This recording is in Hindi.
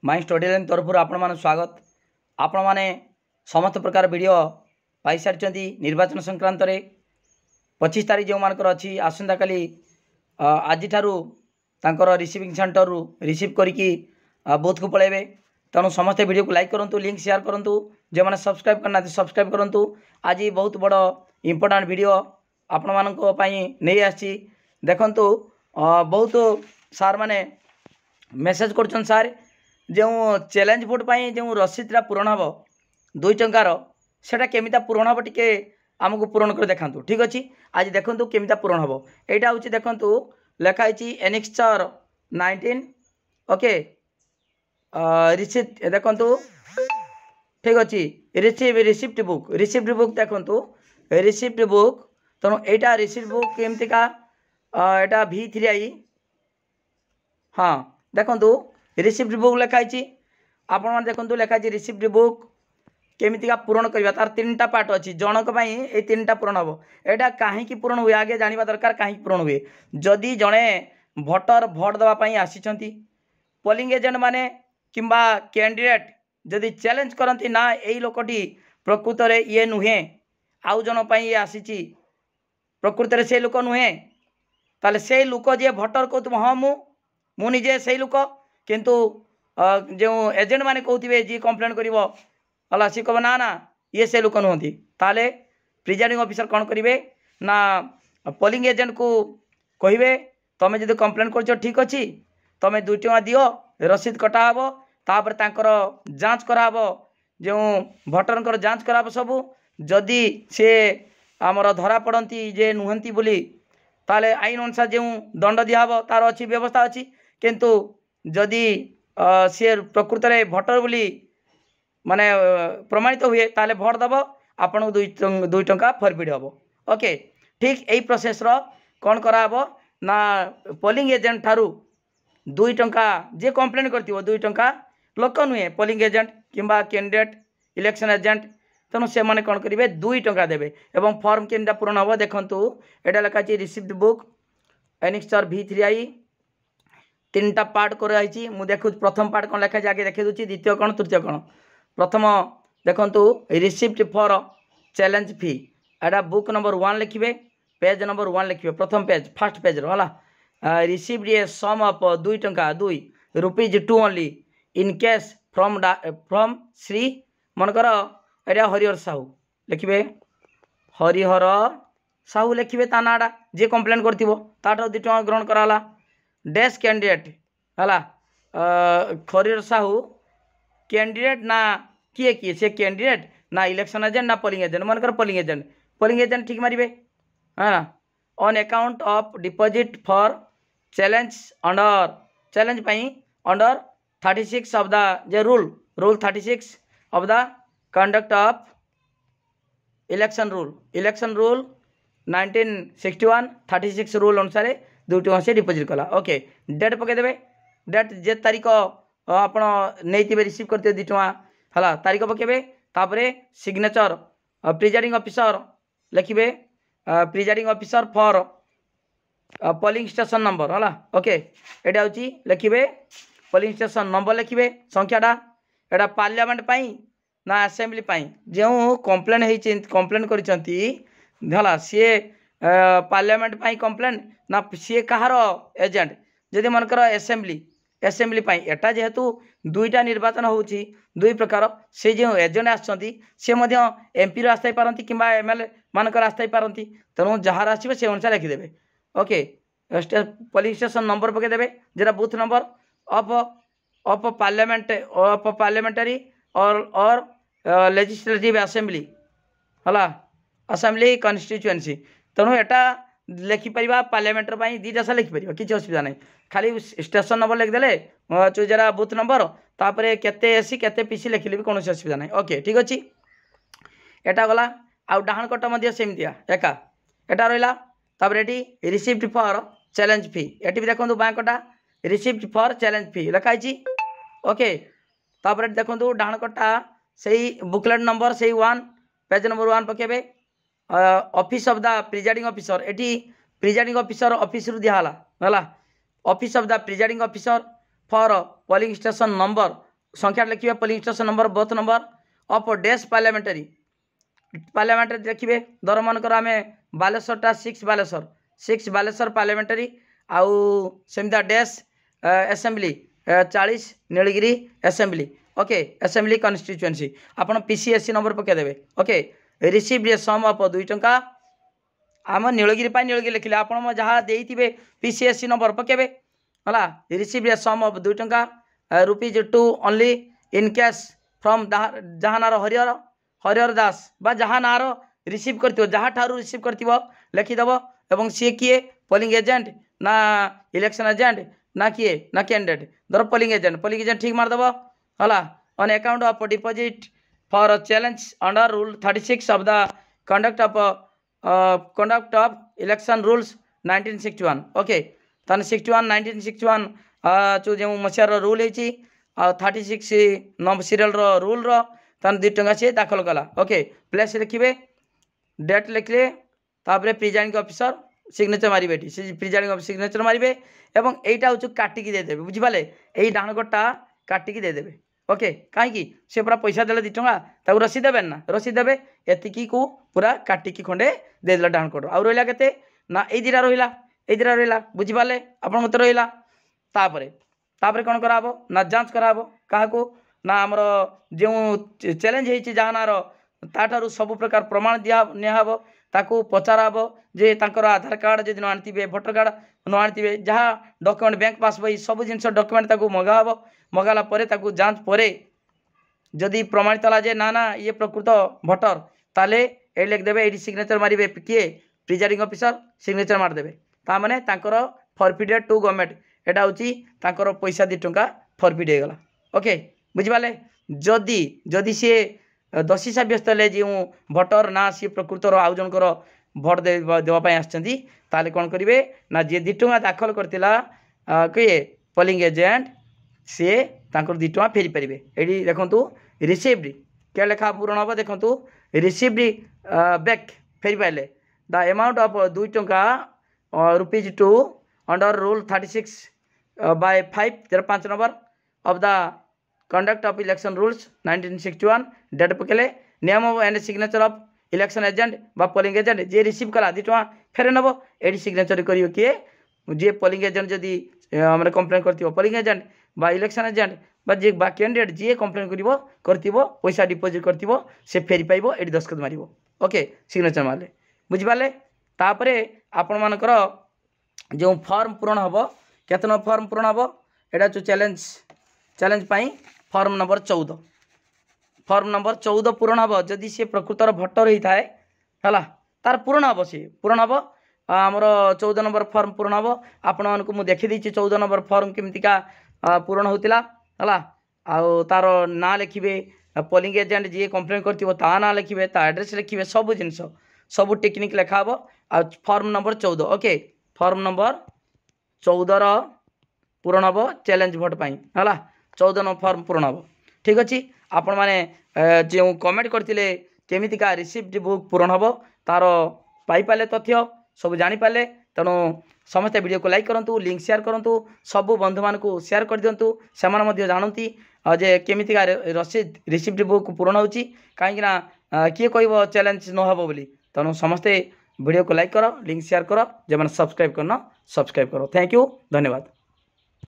माई स्टडी लाइन तरफ आपण मान स्वागत। आपण माने समस्त प्रकार वीडियो पाई सारी निर्वाचन संक्रांत रे 25 तारीख जो मानकर अच्छी आसंता काली आज ठार रिसीविंग सेंटर रु रिसीव करिकी बूथ को पलैबे। तेणु समस्त वीडियो को लाइक करूँ, लिंक शेयर करूँ, जो मैंने सब्सक्राइब करना सब्सक्राइब करूँ। आज बहुत बड़ इंपोर्टेंट वीडियो आपण मानक नहीं आसी देखंतु। बहुत सार माने मेसेज कर सार जो चैलेंज भोट पाई जो रसीदटा पूरण हम 2 टंकार सेटा केमिता पूरण हम टिके आमको पूरण कर देखातु। ठीक अच्छे, आज देखो केमिता पूरण हम। यहाँ हूँ देखु लिखाई एनेक्सचर 19 ओके रिसीप्ट देखु। ठीक अच्छे रिसीप्ट बुक देखु रिसीप्ट बुक। तेणु यहाँ रिसीप्ट बुक केमतिका यहाँ V3I हाँ देखु रिसीप्ट बुक लिखाई आपण देखो लिखाई रिसीप्ट बुक केमितिका पूरण करवा तार 3टा पार्ट अच्छी जनक ये 3टा पूरण हम। यहाँ कहीं पूरण हुए आगे जाना दरकार कहीं पूरण हुए। जदि जड़े भोटर भोट देवाई आसी पोलिंग एजेंट माने किंबा कैंडिडेट जदि चैलेंज करती ना यही लोकटी प्रकृत में ये नुहे आउ जन ये आसी प्रकृत में से लोक नुहे ताले से लोक जे भोटर कहते हाँ मुझे से लोक किंतु जो एजेंट माने कहते जी कंप्लेन कर सी कह ना ये से लोक नुहति ताले प्रिजाइडिंग ऑफिसर कौन करेंगे ना पोलिंग एजेंट को कहे तुम्हें जो कंप्लेन कर ठीक अच्छे तुम्हें 2 टଙ୍କା दियो रसीद कटा हे तापर तांकर जांच कराब जो भोटर जांच कराब सब जदि से आमर धरा पड़ती जे नुहति बोली ताले आईन अनुसार जो दंड दिहब तार अच्छी व्यवस्था अच्छी। किंतु जदि सी प्रकृत में भोटर बोली माने प्रमाणित हुए ताले भोट दब आपन 2 टଙ୍କା फरफिट हम। ओके ठीक यही प्रोसेस कौन कराब ना पोलिंग एजेंट ठारू 2 टଙ୍କା जे कंप्लेन कर 2 टଙ୍କା लोक नुहे पोलिंग एजेंट किंबा कैंडिडेट इलेक्शन एजेंट। तेणु से मैंने कौन करेंगे 2 टଙ୍କା देवे एवं फॉर्म केमता पूरण हम देखु। यहाँ लिखाई रिसीप्ट बुक एनेक्सचर V3I 3टा पार्ट कराई मुझे देखु। प्रथम पार्ट कौन लिखाई आगे देखे दूसरी द्वितीय कौन तृतीय कौन। प्रथम देखु receipt for challenge fee Etah book number 1 लिखे पेज नंबर 1 लिखे प्रथम पेज फर्स्ट पेज रहा रिसीव्ड ए सम ऑफ 2 टଙ୍କା 2 rupees 2 only in case from Shri मनकर एटा हरिहर साहू लिखे हरिहर साहू लिखे ता नाटा जे कंप्लेन कर 2 टଙ୍କା ग्रहण कराला डैश कैंडिडेट है हरिहर साहू कैंडिडेट ना किए किए से कैंडिडेट ना इलेक्शन एजेंट ना पोलिंग एजेंट मनकर पोलिंग एजेंट ठीक मारे है ना on account of deposit for challenge under challenge pi under 36 of the J rule 36 of the conduct of election rule 1961 36 rule अनुसार 2 टଙ୍କା से डिपोजिट कला। ओके डेट पकईदेवे डेट जे तारीख आपण नहीं रिसीव करते 2 टଙ୍କା है तारीख पकेबे तापर सिग्नेचर प्रिजाइडिंग ऑफिसर लिखे presiding officer for polling station number है। ओके यहाँ हूँ लिखे पोलिंग स्टेशन नंबर लिखे संख्याटा यहाँ पार्लियामेंट पाई ना असेंबली पाई जो कंप्लेन कंप्लेन कर सी पार्लियामेंट पाई कंप्लेन ना सी कहार एजेंट जदि मनकर असेंबली पाई एटा जेहेतु 2टा निर्वाचन होची 2 प्रकार से जो एजेंट आसछंती से एमपी रो आस्थाई पारंती किंबा एमएलए मानकर आस्थाई पारंती। तेणु जहाँ आसवे से अनुसार लिखिदेवे। ओके पोलिंग स्टेशन नंबर पकईदेवे जेटा बूथ नंबर ऑफ पार्लियामेंटरी और लेजिस्लेटिव असेंबली है असेंबली कन्स्टिट्यूएंसी। तेणु यहाँ लिखिपर पार्लियामेंटर 2टा सा लिखिपर किसी असुविधा नहीं खाली स्टेशन नंबर लिखिदे जरा बूथ नंबर तापर केते एसी केते पीसी लिखिले भी कौन असुविधा नहीं। ओके ठीक अच्छे यहाँ गला आउ डाहन कटा सेमतिया एका यहाँ रहा ये रिसीप्ट फॉर चैलेंज फी ये भी देखो बैंकटा रिसीप्ट फॉर चैलेंज फी लिखाई। ओके तापर देखो डाहन कटा से बुकलेट नंबर से 1 पेज नंबर 1 पकेबे office of the presiding officer ये प्रिजाइडिंग ऑफिसर ऑफिस रु दिहला है office of the presiding officer for polling station number संख्या लिखिए polling station number booth number of dash parliamentary देखिए धर मनकर आम बालेश्वरटा 6 बालेश्वर पार्लियामेंटारी आउ सेमता dash assembly 40 Nilgiri assembly okay assembly constituency आपन पीसीएससी नंबर पकईदेवे okay received a sum of 2 टंका आम नीलगिरी नीलगिरी लिखिले आपन जहाँ देइथिबे पीसीएससी नंबर पकेबे हला रिसीव्ड ए सम ऑफ 2 टंका ₹2 ओनली इन कैश फ्रॉम जहाँ नार हरिहर दास बा जहाँ नार रिसीव करथिबो जहाँ ठारू रिसीव करथिबो लिखिदेव एवं सी किए पोलिंग एजेंट ना इलेक्शन एजेंट ना किए ना कैंडिडेट धर पोलिंग एजेंट ठीक मारदेव हला on account of deposit for challenge under rule 36 of the conduct of election rules 1961 okay तान 1961 जो मसीहार रूल है 36 नंबर सीरियल रूल तान 2 टंका से दाखल कला ओके प्लेस लिखिए डेट लिखले तापर प्रिजाइडिंग ऑफिसर सिग्नेचर मारे प्रिजाइडिंग ऑफिसर सिग्नेचर मारे एवं यहीटा हूँ काटिकी देदेवे बुझिपारे यही डाण गोटा काटिकी देदेवे ओके कहीं से पूरा पैसा देले 2 टंका रसीद देवे ना रसीद देवे एतिकी को पूरा काटिकी खंडे देदेला डाण कोड आउ रहा के ना ये दिटा रहा बुझिपारे आप मत रहा तापर कौन कराब ना जांच कराब क्या ना आमर जो चैलेंज होती जहाँ नार ताठारू सब प्रकार प्रमाण दिया निहब ताकू पचाराब जे तांकर आधार कार्ड जब न आनी भोटर कार्ड न आनी जहाँ डॉक्यूमेंट बैंक पासबई सब जिन डॉक्यूमेंट ताकू मगाहब मगाला परे ताकू जांच परे जदि प्रमाणित है जे ना ये प्रकृत भोटर ताले ये लिखदेवे ये सिग्नेचर मारे किए प्रिजाइडिंग ऑफिसर सिग्नेचर मारदेवे ताने तांकर फॉरफिटेड टू गवर्नमेंट एटा हूँ पैसा 2 टंका फॉरफिट हो गला ओके बुझिपारे जदि जदि सी दोषी सब्यस्त हेले जो भोटर ना सी प्रकृतर आउ जनकर भोट देवाई आसते कौन करेंगे ना जी 2 टंका दाखल करता किए पोलिंग एजेंट सी 2 टंका फेरी पारे ये देखूँ रिसीव्ड क्या लेखा पूरण हम देखूँ रिसीव्ड बैक फेरी पारे द अमाउंट ऑफ 2 टंका ₹2 under rule 36 by 505 number of the conduct of election rules 1961 date पकेले name and signature of election agent बा पोलिंग एजेंट जे रिसीव कला 2 टंका फेरे नब ये सिग्नेचर करियो किए जे पोलिंग एजेंट जदि हमरे कंप्लेन करथिबो पोलिंग एजेंट बा इलेक्शन एजेंट बा जे बा कैंडिडेट जे कंप्लेन करथिबो पैसा डिपॉजिट करथिबो से फेरी पाइबो एडी दस्खत मारिबो ओके सिग्नेचर मारले बुझिपाले तापरे आपण मानकर जो फॉर्म पूरण हम केतना फॉर्म पूरण हम एटा जो चैलेंज पाई फॉर्म नंबर 14 पूरण हम जदि सी प्रकृतर भोटर होता है है तार पूरण हम सी पूरण हम आमर 14 नंबर फॉर्म पूरण हम आपण मानक मुझे देखी 14 नंबर फॉर्म केमतिका पूरण होता है तार ना लिखिए पोलिंग एजेंट जी कंप्लेन कर ना लिखिए एड्रेस लिखिए सब जिन सब टेक्निक लिखा हम आ form number 14 okay form number 14 पूरण हम चैलेंज भोट पाई है 14 नंबर फॉर्म पूरण हम ठीक अच्छे आपण मैंने जो कमेंट करते केमितिका रिसीप्ट बुक पूरण हम तार पाइपारे तथ्य सब जानीपारे तेणु समस्ते वीडियो को लाइक करूँ लिंक शेयर करूँ सबू बंधु मान शेयर कर दिंतु से जानती जे केमितिका रसीद रिसीप्ट बुक पूरण हो कहीं किए कह चैलेंज न हो बोली तेणु समस्ते वीडियो को लाइक करो लिंक शेयर करो जो मैंने सब्सक्राइब करना सब्सक्राइब करो थैंक यू धन्यवाद।